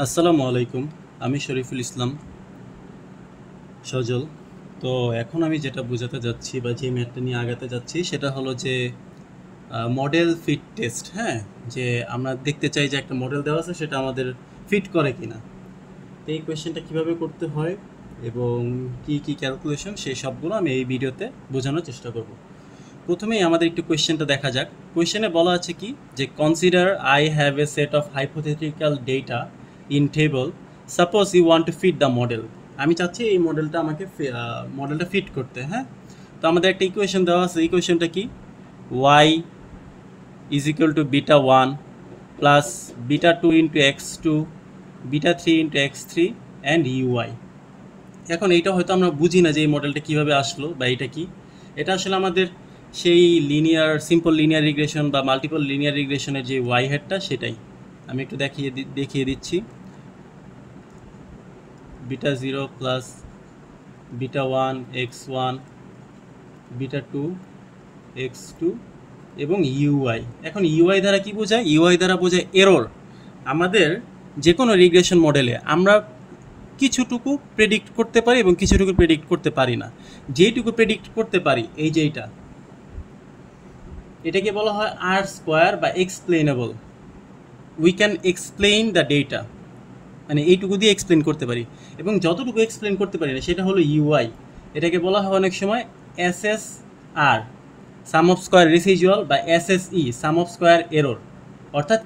আসসালামু আলাইকুম। আমি শরীফুল ইসলাম সজল। তো এখন আমি যেটা বোঝাতে যাচ্ছি বা যে ম্যাথটা নিয়ে আগাতে যাচ্ছি সেটা হলো যে মডেল ফিট টেস্ট। হ্যাঁ, যে আমরা দেখতে চাই যে একটা মডেল দেওয়া আছে সেটা আমাদের ফিট করে কিনা। তো এই কোয়েশ্চেনটা কীভাবে করতে হয় এবং কি কি ক্যালকুলেশন সেই সবগুলো আমি এই ভিডিওতে বোঝানোর চেষ্টা করব। প্রথমেই আমাদের একটু কোয়েশ্চেনটা দেখা যাক। কোয়েশ্চেনে বলা আছে কি যে consider I have a set of hypothetical data in table, suppose you want to fit the model. আমি চাচ্ছি এই মডেলটা ফিট করতে। হ্যাঁ, তো আমাদের একটা ইকুয়েশন দেওয়া আছে। ইকুয়েশনটা কি? Y is equal to beta one plus beta two into X two, beta three into X three and UI. এখন এইটা হয়তো আমরা বুঝি না যে এই মডেলটা কীভাবে আসলো বা এটা কি। এটা আসলে আমাদের সেই সিম্পল লিনিয়ার রিগ্রেশন বা মাল্টিপল লিনিয়ার রিগ্রেশনের যে ওয়াই হেডটা সেটাই আমি একটু দেখিয়ে দিচ্ছি। Beta zero plus beta one X one, beta two X two এবং ইউআই। এখন ইউআই দ্বারা কি বোঝায়? ইউআই দ্বারা বোঝায় এরর। আমাদের যে কোনো রিগ্রেশন মডেলে আমরা কিছুটুকু প্রেডিক্ট করতে পারি এবং কিছুটুকু প্রেডিক্ট করতে পারি না। যেইটুকু প্রেডিক্ট করতে পারি, এই যে এটাকে বলা হয় আর স্কোয়ার বা explainable. We can explain the data, মানে এইটুকু দিয়ে এক্সপ্লেন করতে পারি। এবং যতটুকু এক্সপ্লেন করতে পারি না সেটা হলো ইউআই। এটাকে বলা হয় অনেক সময় এসএসআর, সাম অফ স্কোয়ার রেসিজুয়াল, বা এসএসই, সাম অফ স্কোয়ার এরর। অর্থাৎ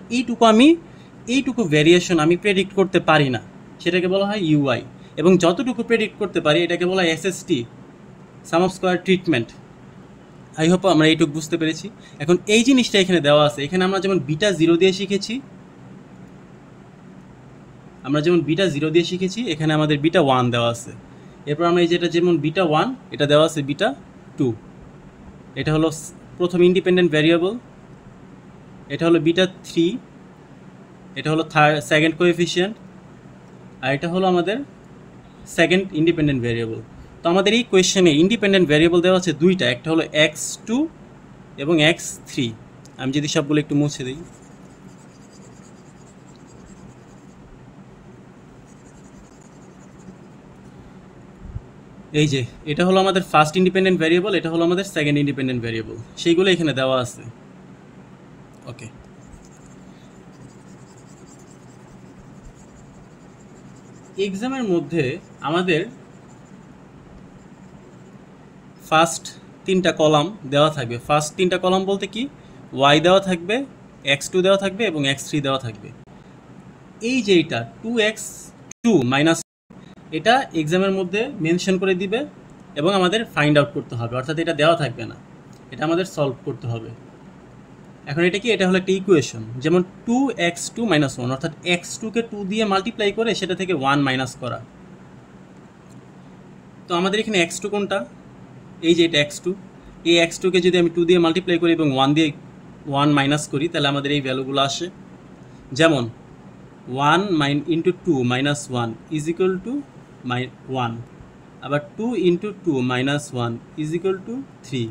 এইটুকু ভ্যারিয়েশন আমি প্রেডিক্ট করতে পারি না, সেটাকে বলা হয় ইউআই। এবং যতটুকু প্রেডিক্ট করতে পারি এটাকে বলা হয় SST, some of square treatment. I hope আমরা এইটুকু বুঝতে পেরেছি। এখন এই জিনিসটা এখানে দেওয়া আছে। এখানে আমরা যেমন বিটা জিরো দিয়ে শিখেছি, এখানে আমাদের বিটা ওয়ান দেওয়া আছে। এরপর আমরা এই যেটা যেমন বিটা ওয়ান, এটা দেওয়া আছে বিটা টু। এটা হলো প্রথম ইন্ডিপেন্ডেন্ট ভ্যারিয়েবল। এটা হলো বিটা থ্রি, এটা হলো সেকেন্ড কোএফিশিয়েন্ট, আর এটা হলো আমাদের সেকেন্ড ইন্ডিপেন্ডেন্ট ভ্যারিয়েবল। তো আমাদের এই কোয়েশ্চেনে ইন্ডিপেন্ডেন্ট ভ্যারিয়েবল দেওয়া আছে দুইটা, একটা হলো এক্স টু এবং এক্স থ্রি। আমি যদি সবগুলো একটু মুছে দিই, এই যে এটা হলো আমাদের ফার্স্ট ইন্ডিপেন্ডেন্ট ভ্যারিয়েবল, এটা হলো আমাদের সেকেন্ড ইন্ডিপেন্ডেন্ট ভ্যারিয়েবল, সেইগুলো এখানে দেওয়া আছে। ওকে, এক্সামের মধ্যে আমাদের ফার্স্ট তিনটা কলাম দেওয়া থাকবে। ফার্স্ট তিনটা কলাম বলতে কি, ওয়াই দেওয়া থাকবে, এক্স টু দেওয়া থাকবে এবং এক্স থ্রি দেওয়া থাকবে। এই যে এটা টু এক্স টু মাইনাস, এটা এক্সামের মধ্যে মেনশন করে দিবে এবং আমাদের ফাইন্ড আউট করতে হবে। অর্থাৎ এটা দেওয়া থাকবে না, এটা আমাদের সলভ করতে হবে। এখন এটা কি? এটা হলো একটা ইকুয়েশন, যেমন two X two minus one, অর্থাৎ এক্স টুকে টু দিয়ে মাল্টিপ্লাই করে সেটা থেকে ওয়ান মাইনাস করা। তো আমাদের এখানে এক্স টু কোনটা? এই যে এটা এক্স টু। এই এক্স টুকে যদি আমি টু দিয়ে মাল্টিপ্লাই করি এবং ওয়ান মাইনাস করি, তাহলে আমাদের এই ভ্যালুগুলো আসে। যেমন one into two minus one is equal to one, আবার two into two minus one is equal to three,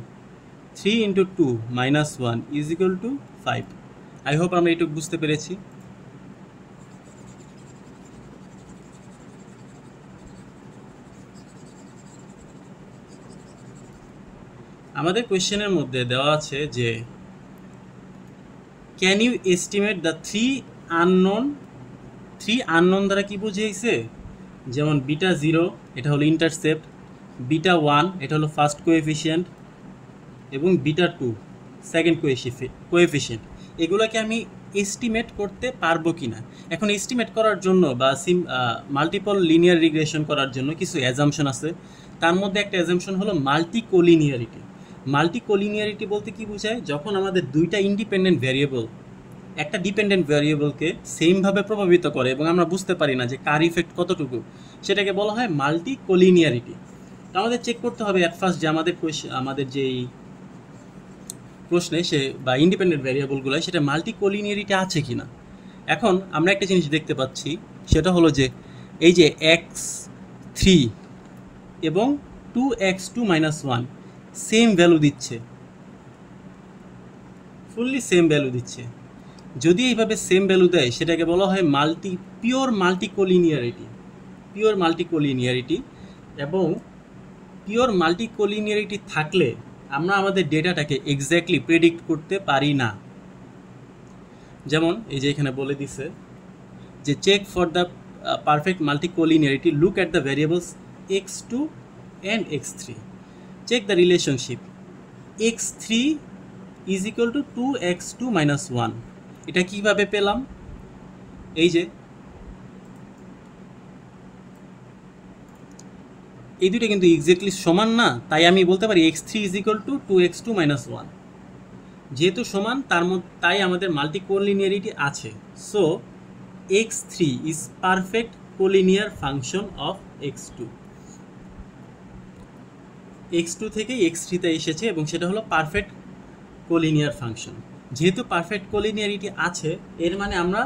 three into two minus one is equal to five. I hope আমরা এইটুকু বুঝতে পেরেছি। আমাদের কোয়েশ্চেনের মধ্যে দেওয়া আছে যে can you estimate the three unknown দ্বারা কি বুঝিয়েছে? যেমন বিটা জিরো, এটা হলো ইন্টারসেপ্ট, বিটা ওয়ান, এটা হলো ফার্স্ট কোএফিশিয়েন্ট, এবং বিটা টু সেকেন্ড কোএফিশিয়েন্ট। এগুলোকে আমি এস্টিমেট করতে পারবো কি না। এখন এস্টিমেট করার জন্য বা মাল্টিপল লিনিয়ার রিগ্রেশন করার জন্য কিছু অ্যাজাম্পশন আছে। তার মধ্যে একটা অ্যাজাম্পশন হলো মাল্টিকোলিনিয়ারিটি। মাল্টিকোলিনিয়ারিটি বলতে কি বোঝায়? যখন আমাদের দুইটা ইন্ডিপেন্ডেন্ট ভ্যারিয়েবল একটা ডিপেন্ডেন্ট ভ্যারিয়েবলকে সেমভাবে প্রভাবিত করে এবং আমরা বুঝতে পারি না যে কার ইফেক্ট কতটুকু, সেটাকে বলা হয় মাল্টিকোলিনিয়ারিটি। তো আমাদের চেক করতে হবে অ্যাট ফার্স্ট যে আমাদের যেই প্রশ্নে বা ইন্ডিপেন্ডেন্ট ভ্যারিয়েবলগুলো সেটা মাল্টিকোলিনিয়ারিটি আছে কি না। এখন আমরা একটা জিনিস দেখতে পাচ্ছি, সেটা হলো যে এই যে এক্স থ্রি এবং two X two minus one same value দিচ্ছে, ফুললি সেম ভ্যালু দিচ্ছে। যদি এইভাবে সেম ভ্যালু দেয় সেটাকে বলা হয় পিওর মাল্টিকোলিনিয়ারিটি। এবং পিওর মাল্টিকোলিনিয়ারিটি থাকলে আমরা আমাদের ডেটাটাকে এক্স্যাক্টলি প্রেডিক্ট করতে পারি না। যেমন এই যে এখানে বলে দিছে যে check for the perfect multicollinearity, look at the variables x2 and x3, check the relationship x3 is equal to 2x2 minus 1। এটা কিভাবে পেলাম? এই যে এই দুটো কিন্তু এক্স্যাক্টলি সমান না, তাই আমি বলতে পারি x3 is equal to 2x2 minus 1। যেহেতু সমান তাই আমাদের মাল্টিকোলিনিয়ারিটি আছে। So x3 is perfect collinear function of x2। x2 থেকে x3 তে এসেছে এবং সেটা হলো পারফেক্ট কোলিনিয়ার ফাংশন। যেহেতু পারফেক্ট কোলিনিয়ারিটি আছে, এর মানে আমরা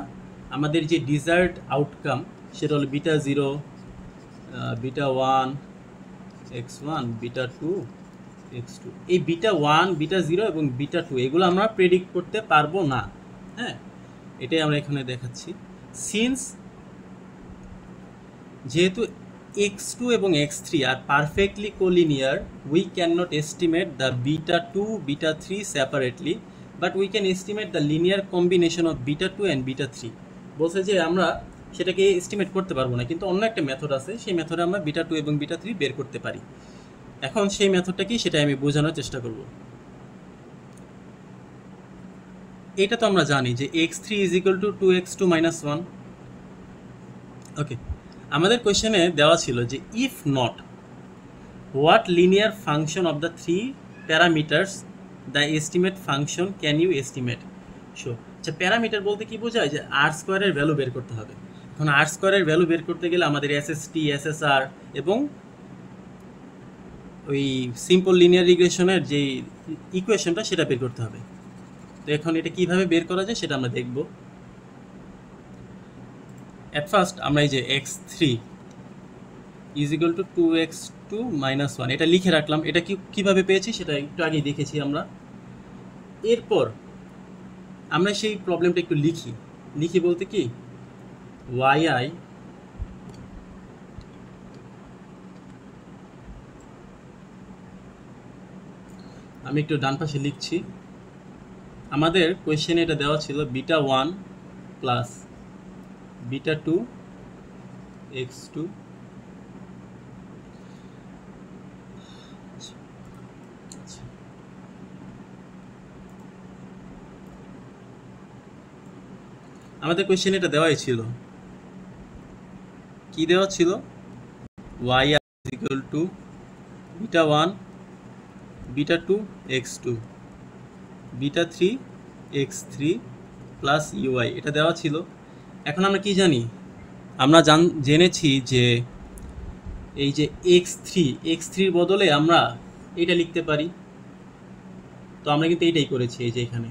আমাদের যে ডিজায়ার্ড আউটকাম সেটা হলো beta 0, beta 1 x1, beta 2 x2, এই বিটা 1, বিটা 0 এবং বিটা 2 এগুলো আমরা প্রেডিক্ট করতে পারবো না। হ্যাঁ, এটাই আমরা এখানে দেখাচ্ছি। সিন্স যেহেতু x2 এবং x3 are perfectly collinear, we cannot estimate the beta 2, beta 3 separately, but we can estimate the linear combination of beta 2 and beta 3। বলছে যে আমরা সেটাকে এস্টিমেট করতে পারবো না, কিন্তু অন্য একটা মেথড আছে, সেই মেথডে আমরা বিটা 2 এবং বিটা 3 বের করতে পারি। এখন সেই মেথডটা কি সেটা আমি বোঝানোর চেষ্টা করব। এটা তো আমরা জানি যে x3 is equal to 2x2 minus 1। Okay, আমাদের কোয়েশ্চেনে দেওয়া ছিল যে if not, what linear function of the 3 parameters the estimate function can you estimate show. আচ্ছা, প্যারামিটার বলতে কি বোঝায়? যে আর স্কোয়ারের ভ্যালু বের করতে হবে। এখন আর স্কোয়ারের ভ্যালু বের করতে গেলে আমাদের এসএসটি, এসএসআর এবং ওই সিম্পল লিনিয়ার রিগ্রেশনের যে ইকুয়েশনটা সেটা বের করতে হবে। তো এখন এটা কিভাবে বের করা যায় সেটা আমরা দেখব। অ্যাট ফার্স্ট আমরা এই যে x3 is equal to 2x2 minus 1 এটা লিখে রাখলাম। এটা কিভাবে পেয়েছি সেটা একটু আগেই দেখেছি আমরা। এরপর আমরা সেই প্রবলেমটা একটু লিখি বলতে কি yi আমি একটু ডান পাশে লিখছি। আমাদের কোয়েশ্চেনে এটা দেওয়া ছিল বিটা 1 প্লাস বিটা 2 x2 আমাদের কোয়েশ্চেনে এটা দেওয়াই ছিল। কি দেওয়া ছিল? y is equal to beta 1 beta 2 x2 beta 3 x3 plus UI এটা দেওয়া ছিল। এখন আমরা কি জানি? আমরা জেনেছি যে এই যে x3 বদলে আমরা এটা লিখতে পারি। তো আমরা কিন্তু এইটাই করেছি। এই যে এখানে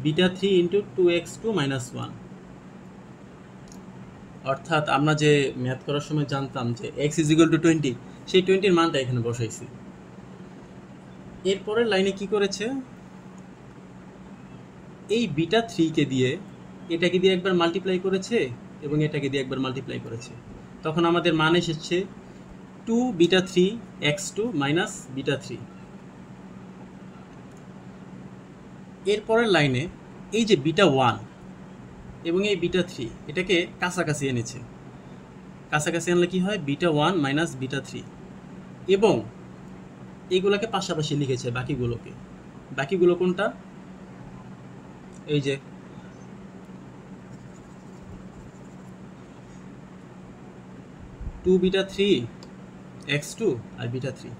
বিটা 3 ইন্টু 2x2 মাইনাস 1, অর্থাৎ আমরা যে ম্যাথ করার সময় জানতাম যে x ইজ ইকুয়াল টু 20, সেই 20-র মানটা এখানে বসাইছি। এরপরের লাইনে কি করেছে? এই বিটা 3-কে দিয়ে এটাকে দিয়ে একবার মাল্টিপ্লাই করেছে এবং এটাকে দিয়ে একবার মাল্টিপ্লাই করেছে। তখন আমাদের মান এসেছে 2 বিটা 3 x2 মাইনাস বিটা 3। এরপরের লাইনে এই যে বিটা 1 এবং এই বিটা 3 এটাকে কাছাকাছি এনেছে। কাছাকাছি আনলে কি হয়? বিটা 1 মাইনাস বিটা 3, এবং এইগুলোকে পাশাপাশি লিখেছে বাকিগুলো কোনটা? এই যে 2 বিটা 3 x2 আর বিটা 3।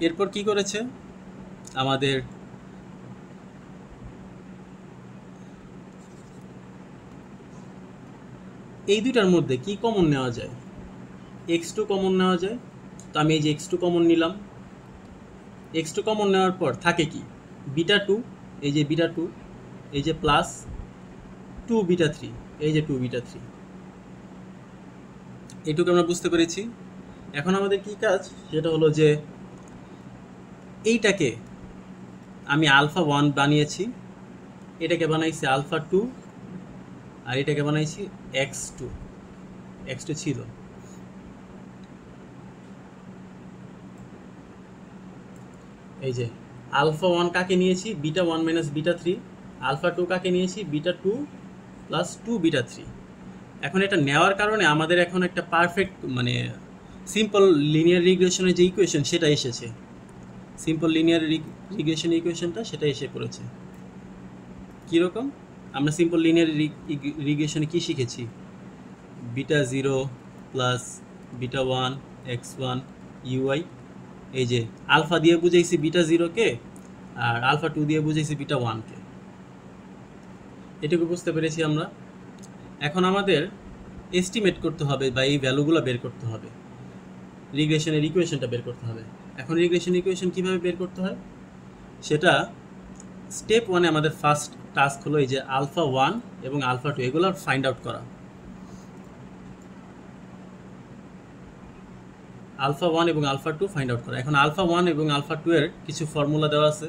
এরপর কি করেছে? আমাদের এই দুইটার মধ্যে কি কমন নেওয়া যায়? x2 কমন নেওয়া যায়। তো আমি এই যে x2 কমন নিলাম। x2 কমন নেওয়ার পর থাকে কি? বিটা 2, এই যে বিটা 2, এই যে প্লাস 2 বিটা 3, এই যে 2 বিটা 3। এইটুকু আমরা বুঝতে পেরেছি। এখন আমাদের কি কাজ? সেটা হলো যে এইটাকে আমি আলফা 1 বানিয়েছি এটাকে বানাইছি আলফা টু, আর এটাকে বানাইছি এক্স টু। এক্স টু ছিল, এই যে আলফা ওয়ান কাকে নিয়েছি, beta one minus beta three. Alpha two কাকে নিয়েছি, beta two plus two beta three. এখন এটা নেওয়ার কারণে আমাদের এখন একটা পারফেক্ট মানে সিম্পল লিনিয়ার রিগ্রেশনের যে ইকুয়েশন সেটা এসেছে। সিম্পল লিনিয়ার রিগ্রেশন ইকুয়েশনটা সেটা এসে পড়েছে। কীরকম? আমরা সিম্পল লিনিয়ার রিগ্রেশনে কী শিখেছি? Beta zero plus beta one X one UI. এই যে আলফা দিয়ে বুঝাইছি বিটা জিরোকে, আর আলফা টু দিয়ে বুঝাইছি বিটা ওয়ানকে। এটুকু বুঝতে পেরেছি আমরা। এখন আমাদের এস্টিমেট করতে হবে বা এই ভ্যালুগুলো বের করতে হবে, রিগ্রেশনের ইকুয়েশনটা বের করতে হবে। এখন রিগ্রেশন ইকুয়েশন কীভাবে বের করতে হয় সেটা স্টেপ ওয়ানে আমাদের ফার্স্ট টাস্ক হলো এই যে আলফা ওয়ান এবং আলফা টু এগুলো ফাইন্ড আউট করা। আলফা ওয়ান এবং আলফা টু ফাইন্ড আউট করা। এখন আলফা ওয়ান এবং আলফা টু এর কিছু ফর্মুলা দেওয়া আছে।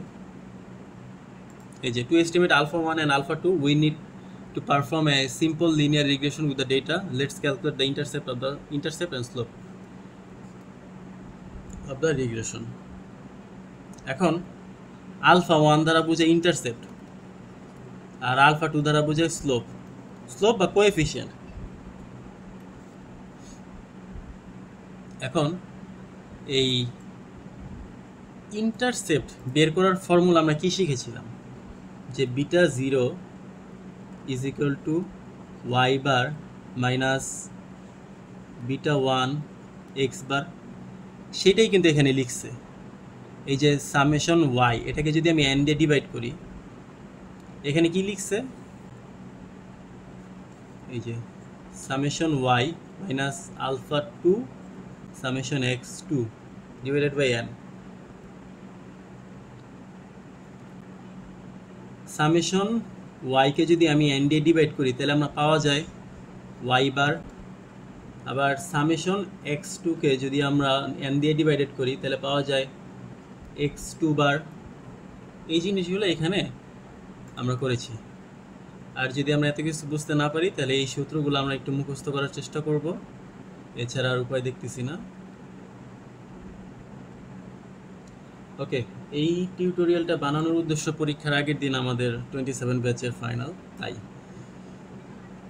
এই যে to estimate alpha one and alpha two we need to perform a simple linear regression with the data. Let's calculate the intercept and slope of the regression. এখন alpha one দ্বারা বুঝে intercept, আর alpha two দ্বারা বুঝে slope বা coefficient. এখন এই intercept বের করার ফর্মুলা আমরা কি শিখেছিলাম, যে beta zero is equal to y bar minus beta 1 x bar। সেটাই কিন্তু এখানে লিখছে। এই যে সামেশন y, এটাকে যদি আমি n দিয়ে ডিভাইড করি, এখানে কি লিখছে, এই যে summation y minus alpha two summation x two divided by n। Summation ওয়াইকে যদি আমি এন দিয়ে ডিভাইড করি তাহলে আমরা পাওয়া যায় ওয়াই বার। আবার সামেশন এক্স টুকে যদি আমরা এন দিয়ে ডিভাইডেড করি তাহলে পাওয়া যায় এক্স টু বার। এই জিনিসগুলো এখানে আমরা করেছি। আর যদি আমরা এত কিছু বুঝতে না পারি তাহলে এই সূত্রগুলো আমরা একটু মুখস্থ করার চেষ্টা করব, এছাড়া আর উপায় দেখতেছি না। ওকে, এই টিউটোরিয়ালটা বানানোর উদ্দেশ্য পরীক্ষার আগের দিন আমাদের 27 ব্যাচের ফাইনাল, তাই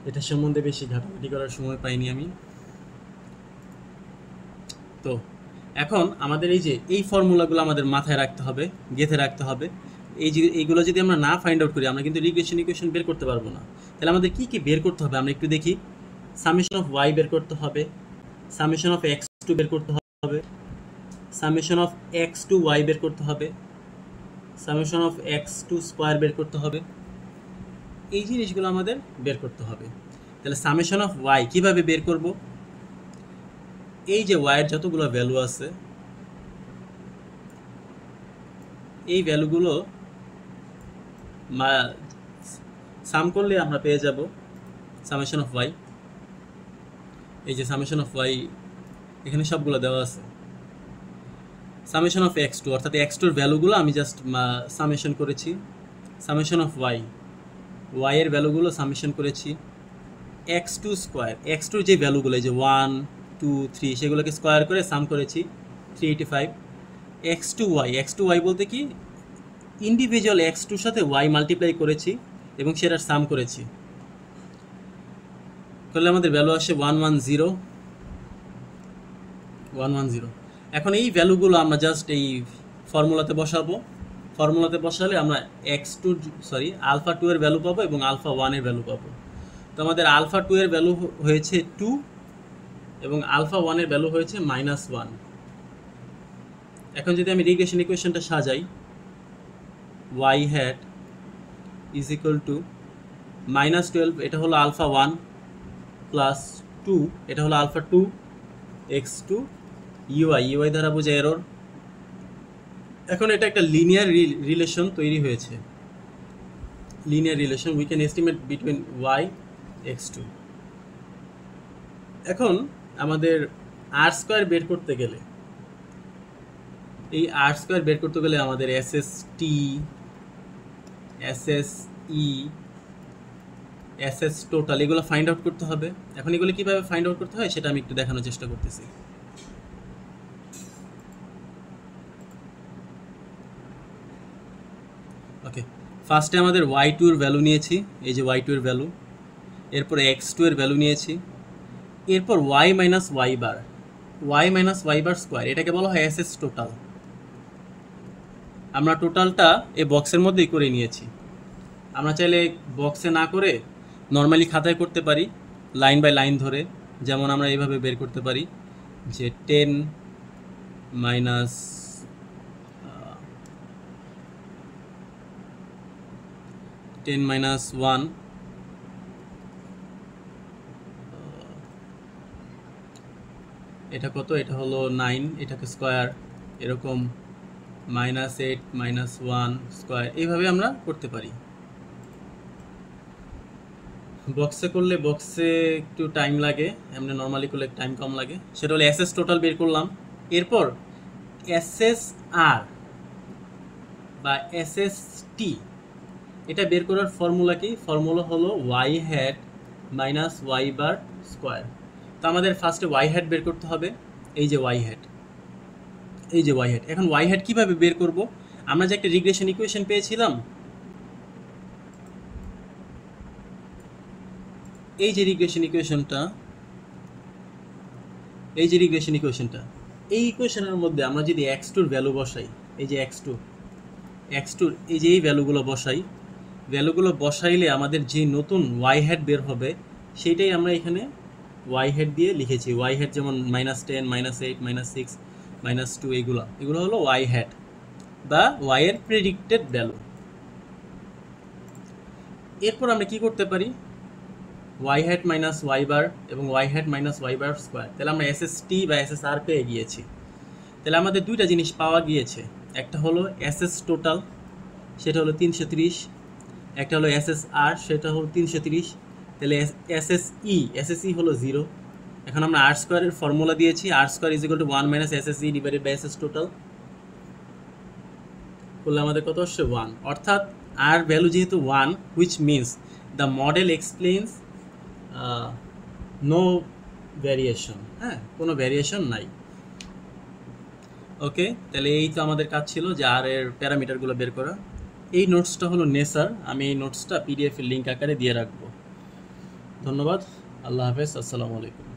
এটা সম্বন্ধে বেশি ঘাটাঘাটি করার সময় পাইনি আমি। তো এখন আমাদের এই ফর্মুলাগুলো আমাদের মাথায় রাখতে হবে, গেঁথে রাখতে হবে। এইগুলো যদি আমরা না ফাইন্ড আউট করি আমরা কিন্তু রিগ্রেশন ইকুয়েশন বের করতে পারবো না। তাহলে আমাদের কি কি বের করতে হবে আমরা একটু দেখি। সামেশন অফ ওয়াই বের করতে হবে, সামেশন অফ এক্স টু বের করতে হবে, summation of X two Y বের করতে হবে, summation of X two square বের করতে হবে। এই জিনিসগুলো আমাদের বের করতে হবে। তাহলে সামেশন অফ ওয়াই কীভাবে বের করব? এই যে ওয়াইয়ের যতগুলো ভ্যালু আছে এই ভ্যালুগুলো সাম করলে আমরা পেয়ে যাব সামেশন অফ ওয়াই। এই যে সামেশন অফ ওয়াই এখানে সবগুলো দেওয়া আছে। সামেশন অফ এক্স টু অর্থাৎ এক্স টুর ভ্যালুগুলো আমি জাস্ট সামেশন করেছি। সামেশন অফ ওয়াই, ওয়াইয়ের ভ্যালুগুলো সামেশন করেছি। এক্স টু স্কোয়ার, এক্স টুর যে ভ্যালুগুলো এই যে 1 2 3 সেগুলোকে স্কোয়ার করে সাম করেছি 385। এক্স টু ওয়াই বলতে কি ইন্ডিভিজুয়াল এক্স টুর সাথে ওয়াই মাল্টিপ্লাই করেছি এবং সেটার সাম করেছি, করলে আমাদের ভ্যালু আসে 110। এখন এই ভ্যালুগুলো আমরা জাস্ট এই ফর্মুলাতে বসাবো। ফর্মুলাতে বসালে আমরা আলফা টু এর ভ্যালু পাবো এবং আলফা ওয়ানের ভ্যালু পাবো। তো আমাদের আলফা টু এর ভ্যালু হয়েছে 2 এবং আলফা ওয়ানের ভ্যালু হয়েছে -1। এখন যদি আমি রিগ্রেশন ইকুয়েশনটা সাজাই, y hat is equal to -12 এটা হলো আলফা 1 প্লাস 2 এটা হলো আলফা 2 x2 ইউআই দ্বারা বোঝা এরর। এখন এটা একটা লিনিয়ার রিলেশন তৈরি হয়েছে, linear relation we can estimate between y x2। এখন আমাদের আর স্কোয়ার বের করতে গেলে আমাদের এসএসটি, ই এসএস টোটাল, এগুলো ফাইন্ড আউট করতে হবে। এখন এগুলো কিভাবে ফাইন্ড আউট করতে হয় সেটা আমি একটু দেখানোর চেষ্টা করতেছি। ওকে, ফার্স্টে আমাদের y2 এর ভ্যালু নিয়েছি, এই যে y2 এর ভ্যালু, এরপর x2 এর ভ্যালু নিয়েছি, এরপর y মাইনাস y বার, y মাইনাস y বার স্কোয়ার, এটাকে বলা হয় এসএস টোটাল। আমরা টোটালটা এই বক্সের মধ্যেই করে নিয়েছি। আমরা চাইলে বক্সে না করে নর্মালি খাতায় করতে পারি, লাইন বাই লাইন ধরে। যেমন আমরা এইভাবে বের করতে পারি যে 10 মাইনাস 1, এটা কত, এটা হলো 9, এটাকে স্কোয়ার, এরকম -8 -1 স্কোয়ার, এইভাবে আমরা করতে পারি। বক্সে করলে বক্সে একটু টাইম লাগে, এমনি নর্মালি করলে টাইম কম লাগে। সেটা হলো এসএস টোটাল বের করলাম। এরপর এসএস আর বা এসএস টি, এটা বের করার ফর্মুলা কি? ফর্মুলা হলো Y hat minus Y bar square. তো আমাদের ফার্স্টে ওয়াই হ্যাট বের করতে হবে, এই যে ওয়াই হ্যাট, এই যে ওয়াই হ্যাট। এখন ওয়াই হ্যাট কীভাবে বের করব? আমরা যে একটা রিগ্রেশন ইকুয়েশন পেয়েছিলাম, এই যে রিগ্রেশন ইকুয়েশনটা, এই যে রিগ্রেশন ইকুয়েশনটা, এই ইকুয়েশনের মধ্যে আমরা যদি x2 ভ্যালু বসাই, এই যে x2 এই যে এই ভ্যালুগুলো বসাই, ভ্যালুগুলো বসাইলে আমাদের যে নতুন ওয়াই হ্যাট বের হবে সেইটাই আমরা এখানে ওয়াই হ্যাট দিয়ে লিখেছি। ওয়াই হ্যাট যেমন -10 -8 -6 -2, এগুলো হলো ওয়াই হ্যাট বা ওয়াই এর প্রেডিক্টেড ভ্যালু। এরপর আমরা কি করতে পারি? Y hat minus Y bar এবং Y hat minus Y bar square, তাহলে আমরা এসএসটি বা এসএসআর পেয়ে গিয়েছি। তাহলে আমাদের দুইটা জিনিস পাওয়া গিয়েছে, একটা হলো এসএস টোটাল, সেটা হলো 330, একটা হলো এসএসআর, সেটা হলো 330। তাহলে এসএসই হলো 0। এখন আমরা আর স্কোয়ারের ফর্মুলা দিয়েছি, R square is equal to 1 minus SSE divided by SS total, করলে আমাদের কত আসছে? 1। অর্থাৎ আর ভ্যালু যেহেতু 1, which means the model explains no variation, হ্যাঁ, কোনো ভ্যারিয়েশন নাই। ওকে, তাহলে এই তো আমাদের কাজ ছিল যে আর এর প্যারামিটারগুলো বের করা। এই নোটসটা হলো নেসার, আমি এই নোটসটা পিডিএফ এর লিঙ্ক আকারে দিয়ে রাখবো। ধন্যবাদ, আল্লাহ হাফেজ, আসসালামু আলাইকুম।